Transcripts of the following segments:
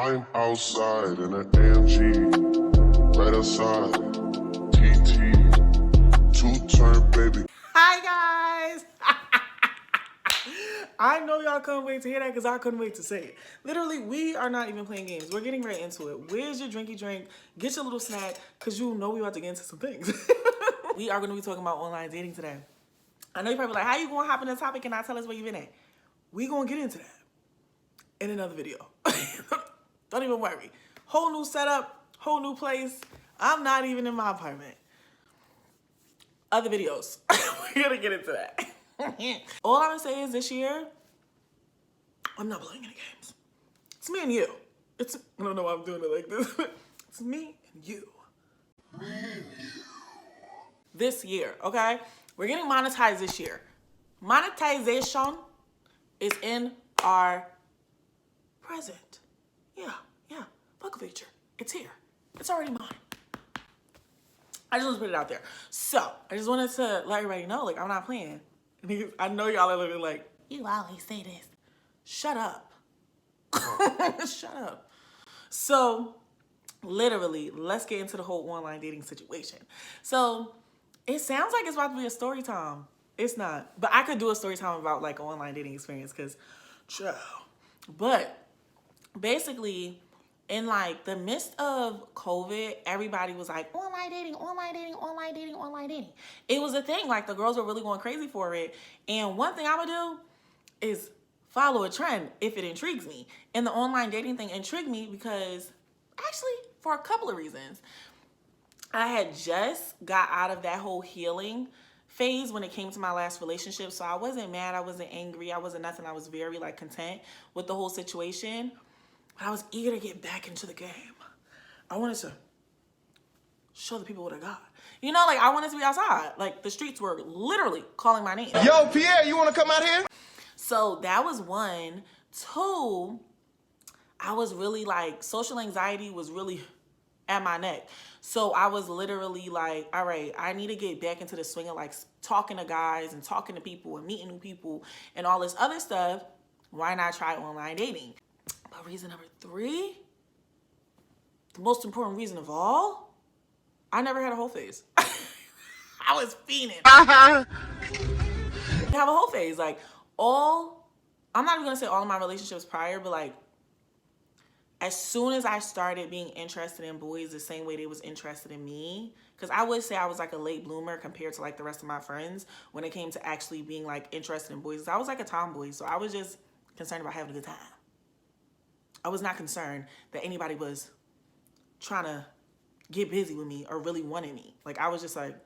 I'm outside in an AMG, right outside, TT, two-turn baby. Hi guys! I know y'all couldn't wait to hear that because I couldn't wait to say it. Literally, we are not even playing games. We're getting right into it. Where's your drinky drink? Get your little snack because you know we about to get into some things. We are going to be talking about online dating today. I know you're probably like, how you going to hop in the topic and not tell us where you've been at? We going to get into that in another video. Don't even worry. Whole new setup, whole new place. I'm not even in my apartment. Other videos. We're going to get into that. All I'm going to say is this year, I'm not playing any games. It's me and you. I don't know why I'm doing it like this. It's me and you. This year, okay? We're getting monetized this year. Monetization is in our present. Yeah. Bug feature. It's here. It's already mine. I just want to put it out there. So, I just wanted to let everybody know, like, I'm not playing. I know y'all are literally like, you always say this. Shut up. Shut up. So, literally, let's get into the whole online dating situation. So, it sounds like it's about to be a story time. It's not. But I could do a story time about, like, an online dating experience because, ciao. But, basically, in, like, the midst of COVID, everybody was like, online dating, online dating, online dating, online dating. It was a thing. Like, the girls were really going crazy for it. And one thing I would do is follow a trend if it intrigues me. And the online dating thing intrigued me because, actually, for a couple of reasons. I had just got out of that whole healing phase when it came to my last relationship. So I wasn't mad. I wasn't angry. I wasn't nothing. I was very, like, content with the whole situation. But I was eager to get back into the game. I wanted to show the people what I got. You know, like, I wanted to be outside. Like, the streets were literally calling my name. Yo, Pierre, you want to come out here? So that was one. Two, I was really, like, social anxiety was really at my neck. So I was literally like, all right, I need to get back into the swing of, like, talking to guys and talking to people and meeting new people and all this other stuff. Why not try online dating? But reason number three, the most important reason of all, I never had a whole phase. I was fiending. I have a whole phase. Like, I'm not even gonna say all of my relationships prior, but, like, as soon as I started being interested in boys the same way they was interested in me, because I would say I was, like, a late bloomer compared to, like, the rest of my friends when it came to actually being, like, interested in boys. I was, like, a tomboy, so I was just concerned about having a good time. I was not concerned that anybody was trying to get busy with me or really wanted me. Like, I was just like,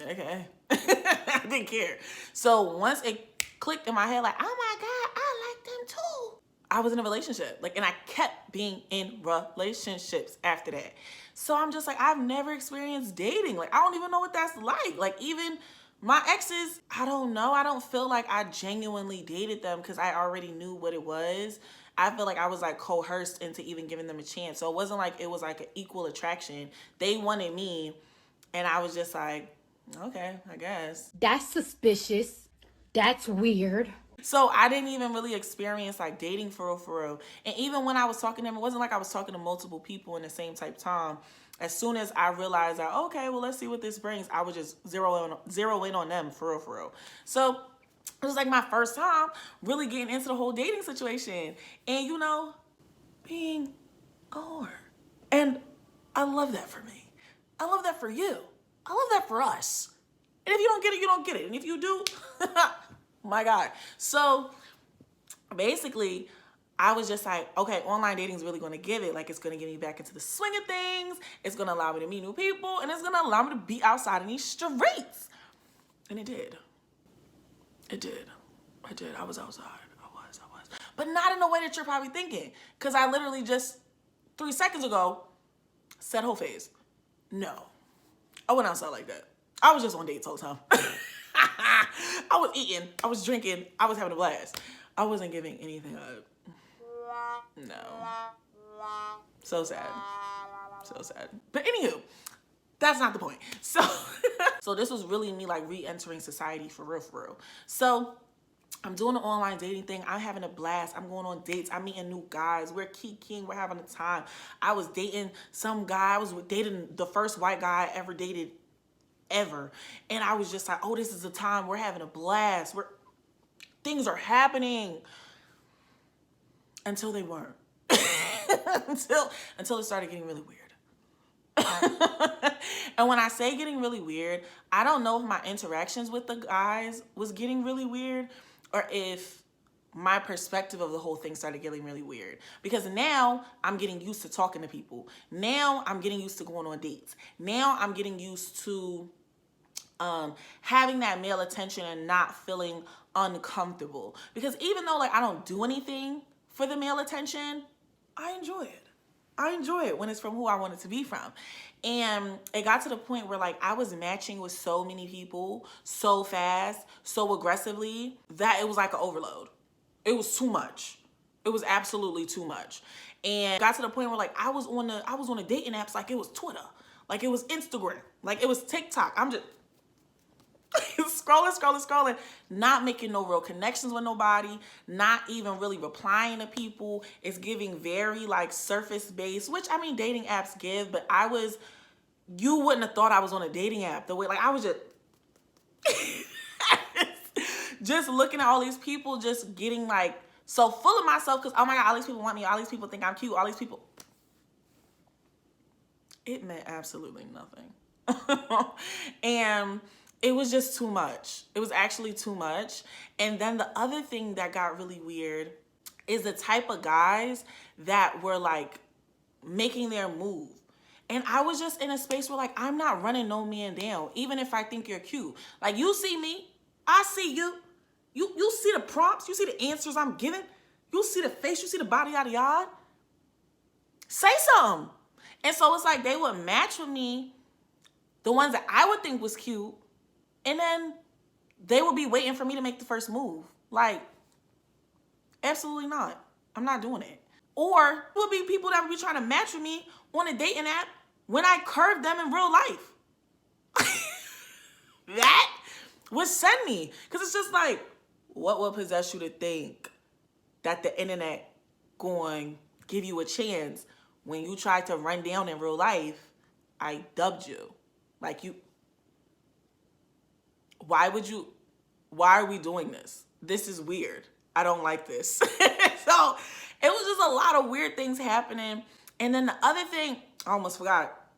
okay. I didn't care. So once it clicked in my head, like, oh my God, I like them too. I was in a relationship. Like, and I kept being in relationships after that. So I'm just like, I've never experienced dating. Like, I don't even know what that's like. Like, even my exes, I don't know. I don't feel like I genuinely dated them because I already knew what it was. I feel like I was, like, coerced into even giving them a chance. So it wasn't like it was like an equal attraction. They wanted me, and I was just like, okay, I guess. That's suspicious. That's weird. So I didn't even really experience, like, dating for real. And even when I was talking to them, it wasn't like I was talking to multiple people in the same type time. As soon as I realized that, okay, well, let's see what this brings, I would just zero in on them for real. So it was, like, my first time really getting into the whole dating situation. And, you know, being a whore. And I love that for me. I love that for you. I love that for us. And if you don't get it, you don't get it. And if you do, my God. So basically, I was just like, okay, online dating is really going to give it. Like, it's going to get me back into the swing of things. It's going to allow me to meet new people. And it's going to allow me to be outside in these streets. And it did. It did. I did. I was outside. I was. But not in the way that you're probably thinking. Because I literally just 3 seconds ago said whole phase. No. I went outside like that. I was just on dates all the time. I was eating. I was drinking. I was having a blast. I wasn't giving anything up. No. So sad. So sad. But anywho, that's not the point. So, so this was really me, like, re-entering society for real. So I'm doing the online dating thing. I'm having a blast. I'm going on dates. I'm meeting new guys. We're kikiing. We're having a time. I was dating some guy. I was dating the first white guy I ever dated ever. And I was just like, oh, this is a time. We're having a blast. Things are happening. Until they weren't. until it started getting really weird. And when I say getting really weird, I don't know if my interactions with the guys was getting really weird or if my perspective of the whole thing started getting really weird. Because now I'm getting used to talking to people. Now I'm getting used to going on dates. Now I'm getting used to having that male attention and not feeling uncomfortable. Because even though like I don't do anything for the male attention, I enjoy it. I enjoy it when it's from who I want it to be from. And it got to the point where like I was matching with so many people so fast, so aggressively that it was like an overload. It was too much. It was absolutely too much. And it got to the point where like I was on the dating apps like it was Twitter, like it was Instagram, like it was TikTok. I'm just scrolling, not making no real connections with nobody, not even really replying to people. It's giving very like surface based, which I mean dating apps give, but you wouldn't have thought I was on a dating app the way like I was just looking at all these people, just getting like so full of myself because oh my God, all these people want me, all these people think I'm cute, all these people. It meant absolutely nothing. And it was just too much. It was actually too much. And then the other thing that got really weird is the type of guys that were like making their move. And I was just in a space where like, I'm not running no man down, even if I think you're cute. Like you see me, I see you. You see the prompts, you see the answers I'm giving. You see the face, you see the body, yada yada. Say something. And so it's like they would match with me, the ones that I would think was cute, and then they would be waiting for me to make the first move. Like, absolutely not. I'm not doing it. Or it would be people that would be trying to match with me on a dating app when I curved them in real life. That would send me. Because it's just like, what would possess you to think that the internet going give you a chance when you tried to run down in real life? I dubbed you. Like you. Why are we doing this? This is weird. I don't like this. So it was just a lot of weird things happening. And then the other thing, I almost forgot,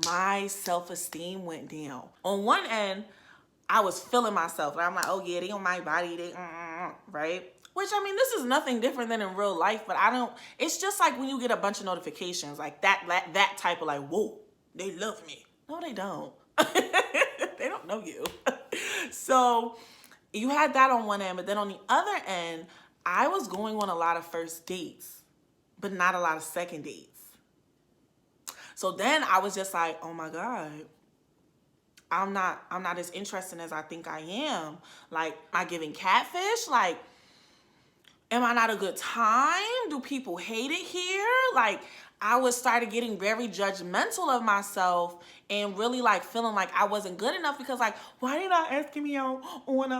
my self-esteem went down. On one end, I was feeling myself. And I'm like, oh yeah, they on my body, right? Which, I mean, this is nothing different than in real life, but it's just like when you get a bunch of notifications, like that type of like, whoa, they love me. No, they don't. They don't know you. So you had that on one end, but then on the other end, I was going on a lot of first dates, but not a lot of second dates. So then I was just like, oh my God, I'm not as interesting as I think I am. Like, am I giving catfish? Like, am I not a good time? Do people hate it here? Like, I was started getting very judgmental of myself and really like feeling like I wasn't good enough because like, why did I asking me out on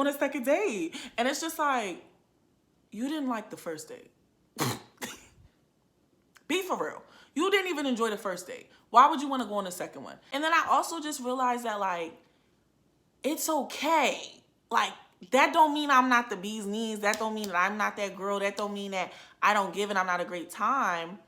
a second date? And it's just like, you didn't like the first date. Be for real. You didn't even enjoy the first date. Why would you want to go on the second one? And then I also just realized that like, it's okay. Like, that don't mean I'm not the bee's knees. That don't mean that I'm not that girl. That don't mean that I don't give and I'm not a great time.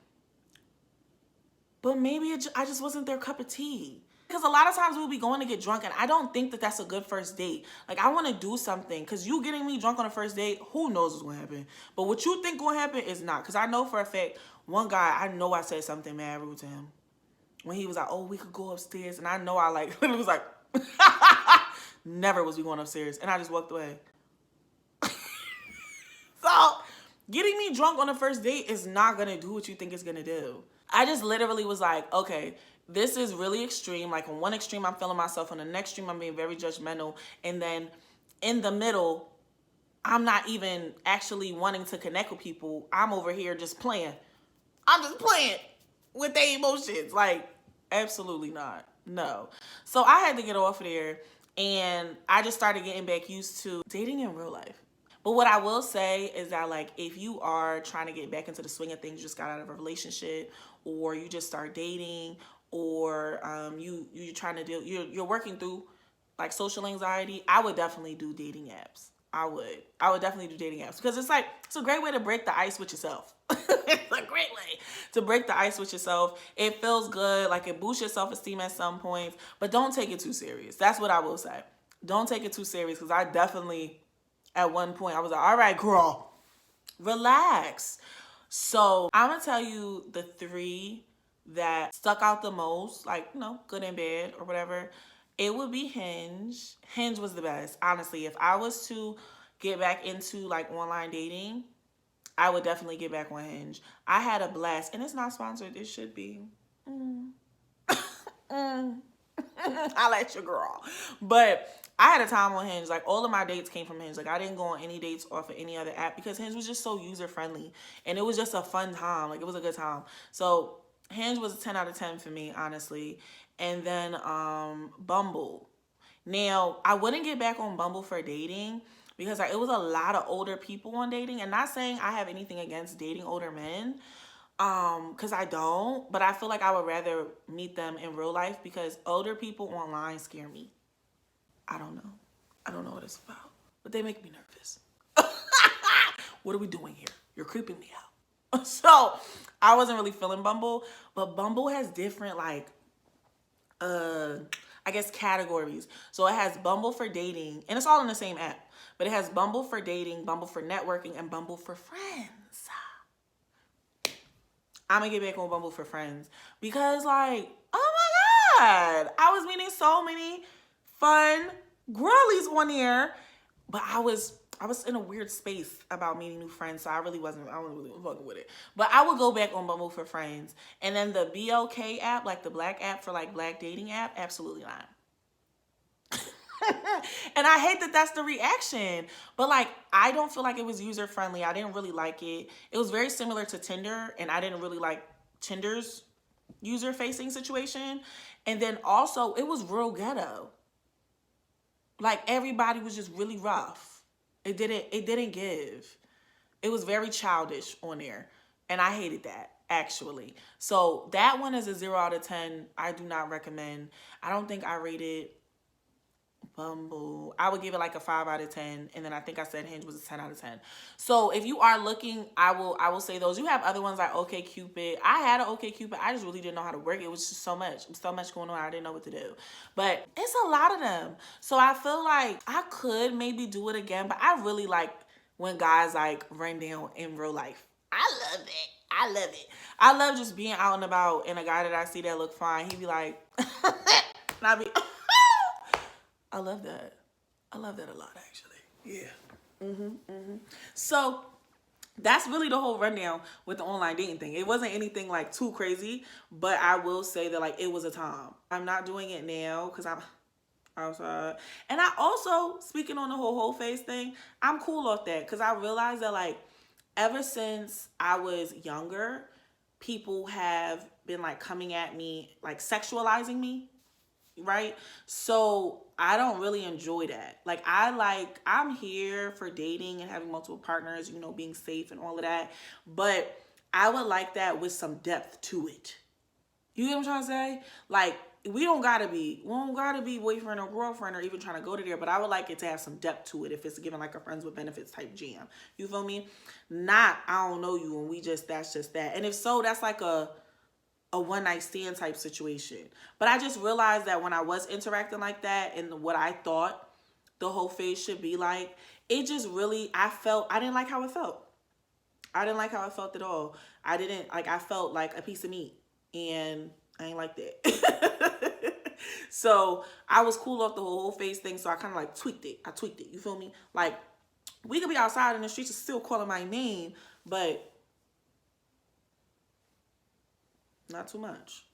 But maybe I just wasn't their cup of tea. Because a lot of times we'll be going to get drunk and I don't think that that's a good first date. Like, I want to do something. Because you getting me drunk on a first date, who knows what's going to happen. But what you think going to happen is not. Because I know for a fact, one guy, I know I said something mad rude to him. When he was like, oh, we could go upstairs. And I know I like, literally was like, never was we going upstairs. And I just walked away. So, getting me drunk on a first date is not going to do what you think it's going to do. I just literally was like, okay, this is really extreme. Like, on one extreme, I'm feeling myself. On the next extreme, I'm being very judgmental. And then in the middle, I'm not even actually wanting to connect with people. I'm over here just playing. I'm just playing with their emotions. Like, absolutely not. No. So I had to get off of there. And I just started getting back used to dating in real life. But what I will say is that, like, if you are trying to get back into the swing of things, you just got out of a relationship, or you just start dating, or you're trying to you're working through like social anxiety, I would definitely do dating apps. I would definitely do dating apps because it's a great way to break the ice with yourself. It's a great way to break the ice with yourself. It feels good, like it boosts your self-esteem at some points, but don't take it too serious. That's what I will say. Don't take it too serious because I definitely, at one point, I was like, all right, girl, relax. So I'm gonna tell you the 3 that stuck out the most, like, good and bad or whatever. It would be Hinge. Hinge was the best. Honestly, if I was to get back into like online dating, I would definitely get back on Hinge. I had a blast, and it's not sponsored. It should be. I let your girl. But I had a time on Hinge. Like, all of my dates came from Hinge. Like, I didn't go on any dates off of any other app because Hinge was just so user-friendly. And it was just a fun time. Like, it was a good time. So Hinge was a 10 out of 10 for me, honestly. And then Bumble. Now, I wouldn't get back on Bumble for dating because it was a lot of older people on dating. And not saying I have anything against dating older men, because I don't, but I feel like I would rather meet them in real life because older people online scare me. I don't know what it's about, but they make me nervous. What are we doing here? You're creeping me out. So I wasn't really feeling Bumble, but Bumble has different I guess categories. So it has Bumble for dating, and it's all in the same app, but it has Bumble for dating, Bumble for networking, and Bumble for friends. I'm gonna get back on Bumble for friends because, like, oh my God, I was meeting so many fun girlies on here, but I was in a weird space about meeting new friends, so I wasn't really fucking with it. But I would go back on Bumble for friends. And then the BLK app, like the black app for like black dating app, absolutely not. And I hate that that's the reaction. But like, I don't feel like it was user friendly. I didn't really like it. It was very similar to Tinder, and I didn't really like Tinder's user facing situation. And then also, it was real ghetto. Like, everybody was just really rough. It didn't give. It was very childish on there. And I hated that, actually. So that one is a 0 out of 10. I do not recommend. I don't think I rated Bumble. I would give it like a 5 out of 10. And then I think I said Hinge was a 10 out of 10. So if you are looking, I will say those. You have other ones like OkCupid. I had an OkCupid. I just really didn't know how to work it. It was just so much going on. I didn't know what to do. But it's a lot of them. So I feel like I could maybe do it again. But I really like when guys like run down in real life. I love it. I love it. I love just being out and about, and a guy that I see that look fine, he be like, and I be, I love that. I love that a lot, actually. Yeah. So that's really the whole rundown with the online dating thing. It wasn't anything like too crazy, but I will say that like it was a time. I'm not doing it now because I'm outside. And I also, speaking on the whole face thing, I'm cool off that because I realized that like ever since I was younger, people have been like coming at me, like sexualizing me, right? So I don't really enjoy that. Like I'm here for dating and having multiple partners, you know, being safe and all of that. But I would like that with some depth to it. You get what I'm trying to say? Like, we don't gotta be boyfriend or girlfriend or even trying to go to there, but I would like it to have some depth to it if it's given like a friends with benefits type jam. You feel me? Not, I don't know you and that's just that. And if so, that's like a one night stand type situation. But I just realized that when I was interacting like that and what I thought the whole phase should be like, it just really, I didn't like how it felt. I didn't like how it felt at all. I felt like a piece of meat. And I ain't like that. So I was cool off the whole face thing. So I kind of like tweaked it. You feel me? Like, we could be outside in the streets and still calling my name, but not too much.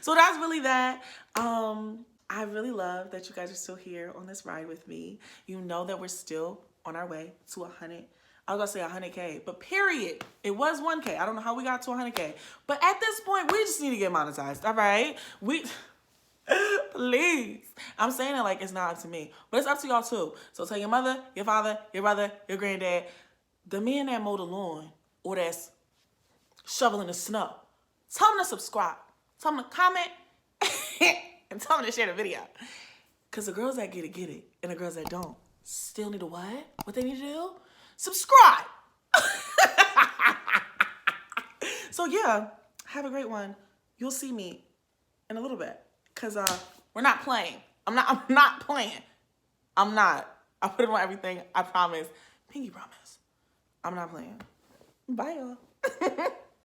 So that's really that. I really love that you guys are still here on this ride with me. You know that we're still on our way to 100. I was gonna say 100K, but period. It was 1K. I don't know how we got to 100K. But at this point, we just need to get monetized, all right? Please. I'm saying it like it's not up to me. But it's up to y'all too. So tell your mother, your father, your brother, your granddad, the man that mowed the lawn or that's shoveling the snow. Tell them to subscribe. Tell them to comment. And tell them to share the video. Because the girls that get it. And the girls that don't still need to what? What they need to do? Subscribe. So yeah, have a great one. You'll see me in a little bit. Because we're not playing. I'm not playing. I'm not. I put it on everything. I promise. Pinky promise. I'm not playing. Bye, y'all.